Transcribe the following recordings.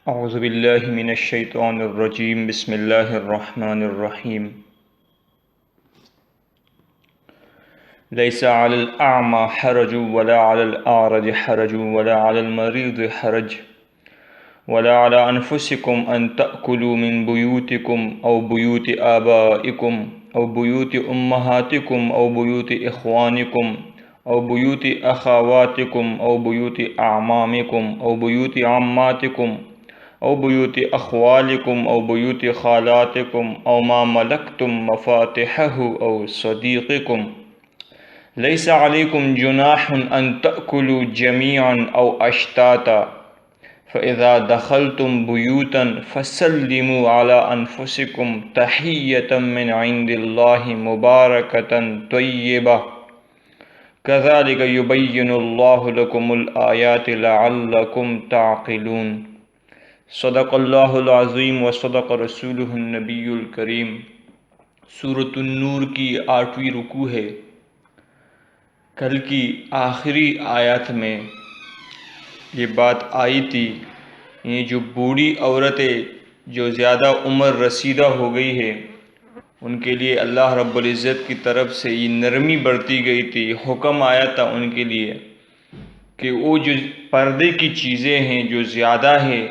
اعوذ باللہ من الشیطان الرجیم بسم اللہ الرحمن الرحیم لیس علی الاعمى حرج ولا علی الاعرج حرج ولا علی المریض حرج ولا علی انفسکم ان تأکلوا من بیوتکم او بیوت آبائکم او بیوت امہاتکم او بیوت اخوانکم او بیوت اخواتکم او بیوت اعمامکم او بیوت عماتکم او بیوت اخوالکم او بیوت خالاتکم او ما ملکتم مفاتحہ او صدیقکم لیس علیکم جناح ان تأکلوا جمیعا او اشتاتا فاذا دخلتم بیوتا فسلموا علی انفسکم تحیۃ من عند اللہ مبارکۃ طیبہ کذالک یبین اللہ لکم الآیات لعلکم تعقلون۔ صدق اللہ العظیم و صدق رسولہ النبی الکریم۔ سورۃ النور کی 8ویں رکوع ہے۔ کل کی آخری آیات میں یہ بات آئی تھی، یہ جو بوڑھی عورتیں جو زیادہ عمر رسیدہ ہو گئی ہے ان کے لیے اللہ رب العزت کی طرف سے یہ نرمی برتی گئی تھی، حکم آیا تھا ان کے لیے کہ وہ جو پردے کی چیزیں ہیں جو زیادہ ہے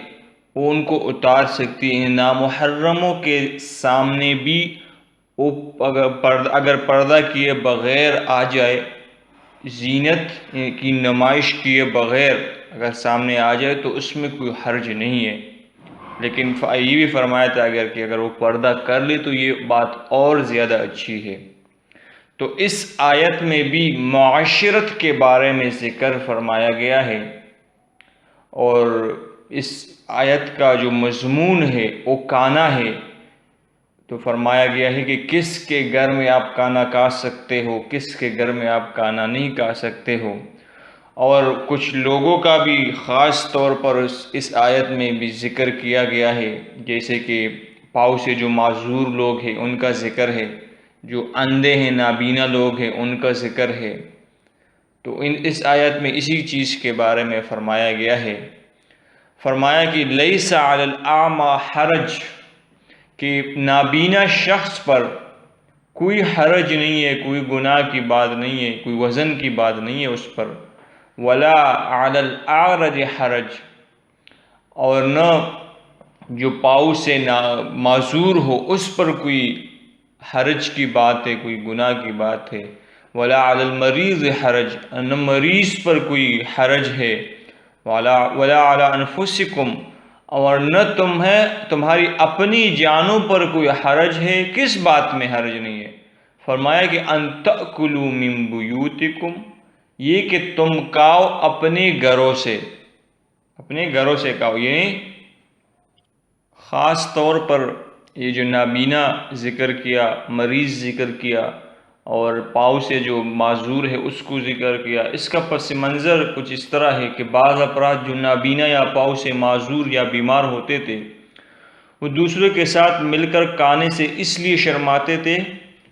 وہ ان کو اتار سکتی ہیں، نامحرموں کے سامنے بھی وہ اگر پردہ کیے بغیر آ جائے، زینت کی نمائش کیے بغیر اگر سامنے آ جائے تو اس میں کوئی حرج نہیں ہے، لیکن یہ بھی فرمایا تھا اگر وہ پردہ کر لے تو یہ بات اور زیادہ اچھی ہے۔ تو اس آیت میں بھی معاشرت کے بارے میں ذکر فرمایا گیا ہے، اور اس آیت کا جو مضمون ہے وہ کانا ہے۔ تو فرمایا گیا ہے کہ کس کے گھر میں آپ کانا کھا سکتے ہو، کس کے گھر میں آپ کانا نہیں کھا سکتے ہو، اور کچھ لوگوں کا بھی خاص طور پر اس آیت میں بھی ذکر کیا گیا ہے، جیسے کہ پاؤں سے جو معذور لوگ ہیں ان کا ذکر ہے، جو اندھے ہیں نابینا لوگ ہیں ان کا ذکر ہے۔ تو اس آیت میں اسی چیز کے بارے میں فرمایا گیا ہے۔ فرمایا کہ لیس علی الاعمى حرج، کہ نابینا شخص پر کوئی حرج نہیں ہے، کوئی گناہ کی بات نہیں ہے، کوئی وزن کی بات نہیں ہے اس پر، ولا علی الاعرج حرج، اور نہ جو پاؤں سے معذور ہو اس پر کوئی حرج کی بات ہے، کوئی گناہ کی بات ہے، ولا علی المریض حرج، نہ مریض پر کوئی حرج ہے، ولا علی انفسکم، اور نہ تمہاری اپنی جانوں پر کوئی حرج ہے۔ کس بات میں حرج نہیں ہے؟ فرمایا کہ ان تأکلوا من بیوتکم، یہ کہ تم کھاؤ اپنے گھروں سے، اپنے گھروں سے کھاؤ، یعنی خاص طور پر یہ جو نابینا ذکر کیا، مریض ذکر کیا، اور پاؤں سے جو معذور ہے اس کو ذکر کیا۔ اس کا پس منظر کچھ اس طرح ہے کہ بعض افراد جو نابینا یا پاؤں سے معذور یا بیمار ہوتے تھے وہ دوسروں کے ساتھ مل کر کھانے سے اس لیے شرماتے تھے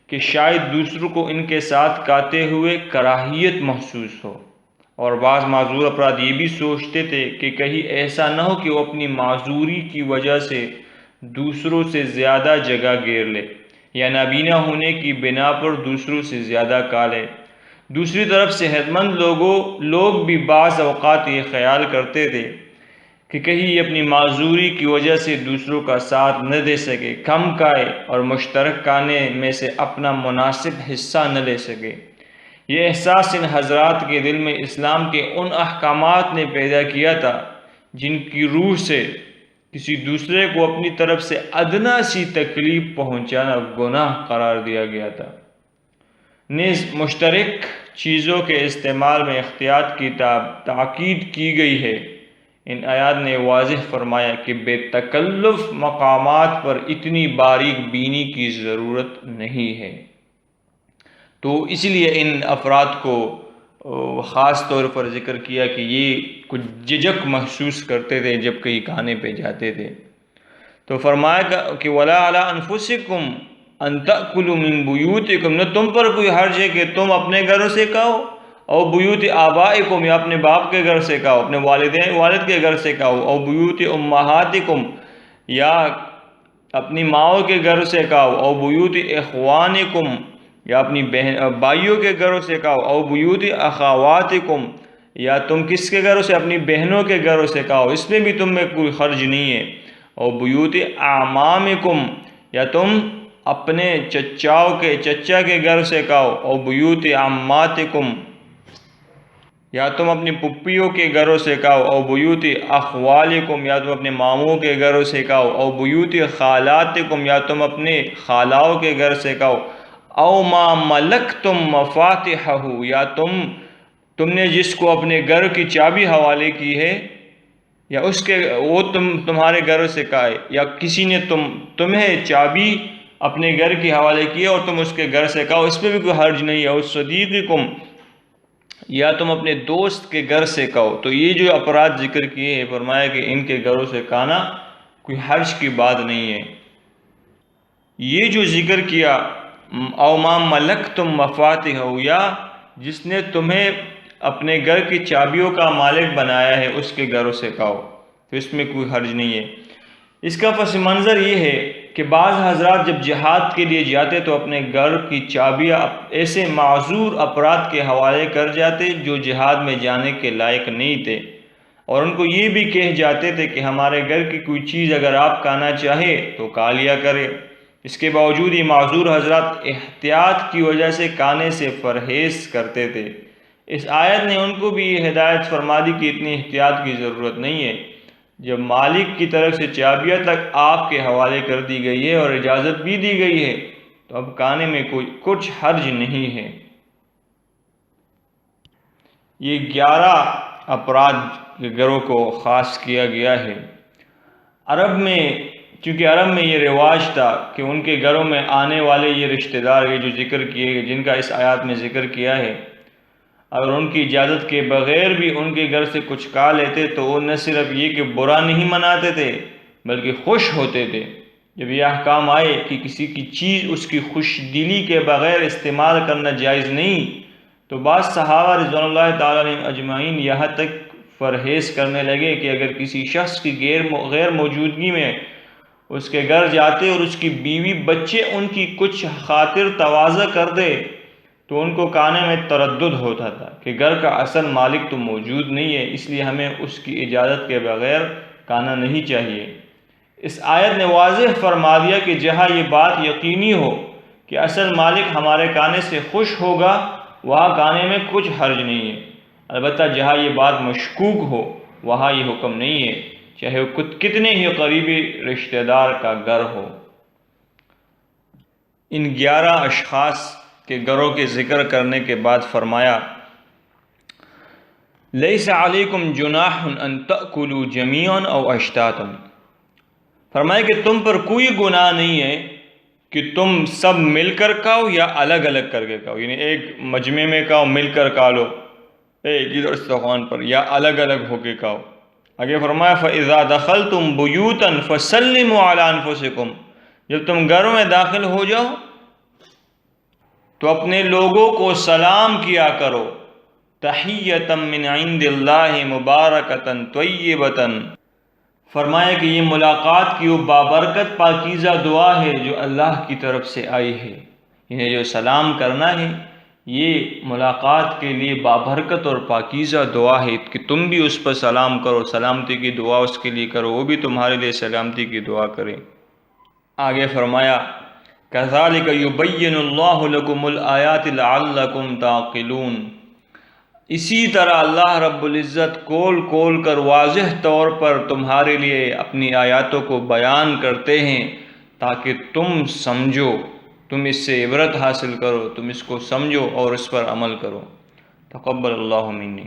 کہ شاید دوسروں کو ان کے ساتھ کھاتے ہوئے کراہیت محسوس ہو، اور بعض معذور افراد یہ بھی سوچتے تھے کہ کہیں ایسا نہ ہو کہ وہ اپنی معذوری کی وجہ سے دوسروں سے زیادہ جگہ گھیر لے، یا نابینا ہونے کی بنا پر دوسروں سے زیادہ کھا لے۔ دوسری طرف صحت مند لوگ بھی بعض اوقات یہ خیال کرتے تھے کہ کہیں یہ اپنی معذوری کی وجہ سے دوسروں کا ساتھ نہ دے سکے، کم کھائے اور مشترک کھانے میں سے اپنا مناسب حصہ نہ لے سکے۔ یہ احساس ان حضرات کے دل میں اسلام کے ان احکامات نے پیدا کیا تھا جن کی روح سے کسی دوسرے کو اپنی طرف سے ادنا سی تکلیف پہنچانا گناہ قرار دیا گیا تھا۔ نیز مشترک چیزوں کے استعمال میں احتیاط کی تاکید کی گئی ہے۔ ان آیات نے واضح فرمایا کہ بے تکلف مقامات پر اتنی باریک بینی کی ضرورت نہیں ہے۔ تو اس لیے ان افراد کو خاص طور پر ذکر کیا کہ یہ کچھ جھجک محسوس کرتے تھے جب کہیں کھانے پہ جاتے تھے۔ تو فرمایا کہ ولا علی انفسکم ان تأکلوا من بیوتکم، نہ تم پر کوئی حرج ہے کہ تم اپنے گھروں سے کھاؤ، او بیوت آبائکم یا اپنے باپ کے گھر سے کہو، اپنے والد کے گھر سے کہو، او بیوت امہاتکم یا اپنی ماؤں کے گھر سے کہو، او بیوت اخوانکم یا اپنی بھائیوں کے گھروں سے کہو، او بیوت اخواتکم یا تم کس کے گھروں سے، اپنی بہنوں کے گھروں سے کہو، اس میں بھی تم میں کوئی حرج نہیں ہے، او بیوت اعمامکم یا تم اپنے چچا کے گھر سے کہو، او بیوت عماتکم یا تم اپنی پھپھیوں کے گھروں سے کہو، او بیوت اخوالکم یا تم اپنے ماموں کے گھروں سے کہو، او بیوت خالاتکم یا تم اپنے خالاؤں کے گھر سے کہو، او ما ملکتم مفاتحہ یا تم نے جس کو اپنے گھر کی چابی حوالے کی ہے یا وہ تمہارے گھر سے کہے، یا کسی نے تمہیں چابی اپنے گھر کی حوالے کی ہے اور تم اس کے گھر سے کہو، اس میں بھی کوئی حرج نہیں ہے، او صدیقکم یا تم اپنے دوست کے گھر سے کہو۔ تو یہ جو اپرادھ ذکر کیے ہیں، فرمایا کہ ان کے گھروں سے کہنا کوئی حرج کی بات نہیں ہے۔ یہ جو ذکر کیا او ما ملکتم مفاتحہ یا جس نے تمہیں اپنے گھر کی چابیوں کا مالک بنایا ہے اس کے گھروں سے کہو، تو اس میں کوئی حرج نہیں ہے۔ اس کا پس منظر یہ ہے کہ بعض حضرات جب جہاد کے لیے جاتے تو اپنے گھر کی چابیاں ایسے معذور افراد کے حوالے کر جاتے جو جہاد میں جانے کے لائق نہیں تھے، اور ان کو یہ بھی کہہ جاتے تھے کہ ہمارے گھر کی کوئی چیز اگر آپ کھانا چاہے تو کھا لیا کرے۔ اس کے باوجود یہ معذور حضرات احتیاط کی وجہ سے کھانے سے پرہیز کرتے تھے۔ اس آیت نے ان کو بھی یہ ہدایت فرما دی کہ اتنی احتیاط کی ضرورت نہیں ہے، جب مالک کی طرف سے چابیاں تک آپ کے حوالے کر دی گئی ہے اور اجازت بھی دی گئی ہے تو اب کھانے میں کچھ حرج نہیں ہے۔ یہ 11 افراد کے گھروں کو خاص کیا گیا ہے۔ چونکہ عرب میں یہ رواج تھا کہ ان کے گھروں میں آنے والے یہ رشتہ دار یہ جو ذکر کیے گئے جن کا اس آیات میں ذکر کیا ہے، اگر ان کی اجازت کے بغیر بھی ان کے گھر سے کچھ کھا لیتے تو وہ نہ صرف یہ کہ برا نہیں مناتے تھے بلکہ خوش ہوتے تھے۔ جب یہ احکام آئے کہ کسی کی چیز اس کی خوش دلی کے بغیر استعمال کرنا جائز نہیں، تو بعض صحابہ رضوان اللہ تعالیٰ عنہم اجمعین یہاں تک پرہیز کرنے لگے کہ اگر کسی شخص کی غیر موجودگی میں اس کے گھر جاتے اور اس کی بیوی بچے ان کی کچھ خاطر تواضع کر دے تو ان کو کھانے میں تردد ہوتا تھا کہ گھر کا اصل مالک تو موجود نہیں ہے، اس لیے ہمیں اس کی اجازت کے بغیر کھانا نہیں چاہیے۔ اس آیت نے واضح فرما دیا کہ جہاں یہ بات یقینی ہو کہ اصل مالک ہمارے کھانے سے خوش ہوگا وہاں کھانے میں کچھ حرج نہیں ہے، البتہ جہاں یہ بات مشکوک ہو وہاں یہ حکم نہیں ہے، چاہے وہ کتنے ہی قریبی رشتہ دار کا گھر ہو۔ ان 11 اشخاص کے گھروں کے ذکر کرنے کے بعد فرمایا لیس علیکم جناح ان تأکلوا جمیعا او اشتاتا، فرمایا کہ تم پر کوئی گناہ نہیں ہے کہ تم سب مل کر کھاؤ یا الگ الگ کر کے کھاؤ، یعنی ایک مجمع میں کھاؤ، مل کر کھا لو ایک ہی دسترخوان پر، یا الگ الگ ہو کے کھاؤ۔ آگے فرمایا فَإِذَا دَخَلْتُمْ بُيُوتًا فَسَلِّمُوا عَلَىٰ أَنفُسِكُمْ، جب تم گھروں میں داخل ہو جاؤ تو اپنے لوگوں کو سلام کیا کرو، تحیۃ من عند اللہ مبارکۃ طیبۃ، فرمایا کہ یہ ملاقات کی وہ بابرکت پاکیزہ دعا ہے جو اللہ کی طرف سے آئی ہے، انہیں جو سلام کرنا ہے یہ ملاقات کے لیے بابرکت اور پاکیزہ دعا ہے کہ تم بھی اس پر سلام کرو، سلامتی کی دعا اس کے لیے کرو، وہ بھی تمہارے لیے سلامتی کی دعا کرے۔ آگے فرمایا کذالک یبین اللہ لکم الآیات لعلکم تعقلون، اسی طرح اللہ رب العزت کھول کر واضح طور پر تمہارے لیے اپنی آیاتوں کو بیان کرتے ہیں تاکہ تم سمجھو، تم اس سے عبرت حاصل کرو، تم اس کو سمجھو اور اس پر عمل کرو۔ تقبل اللہ منی۔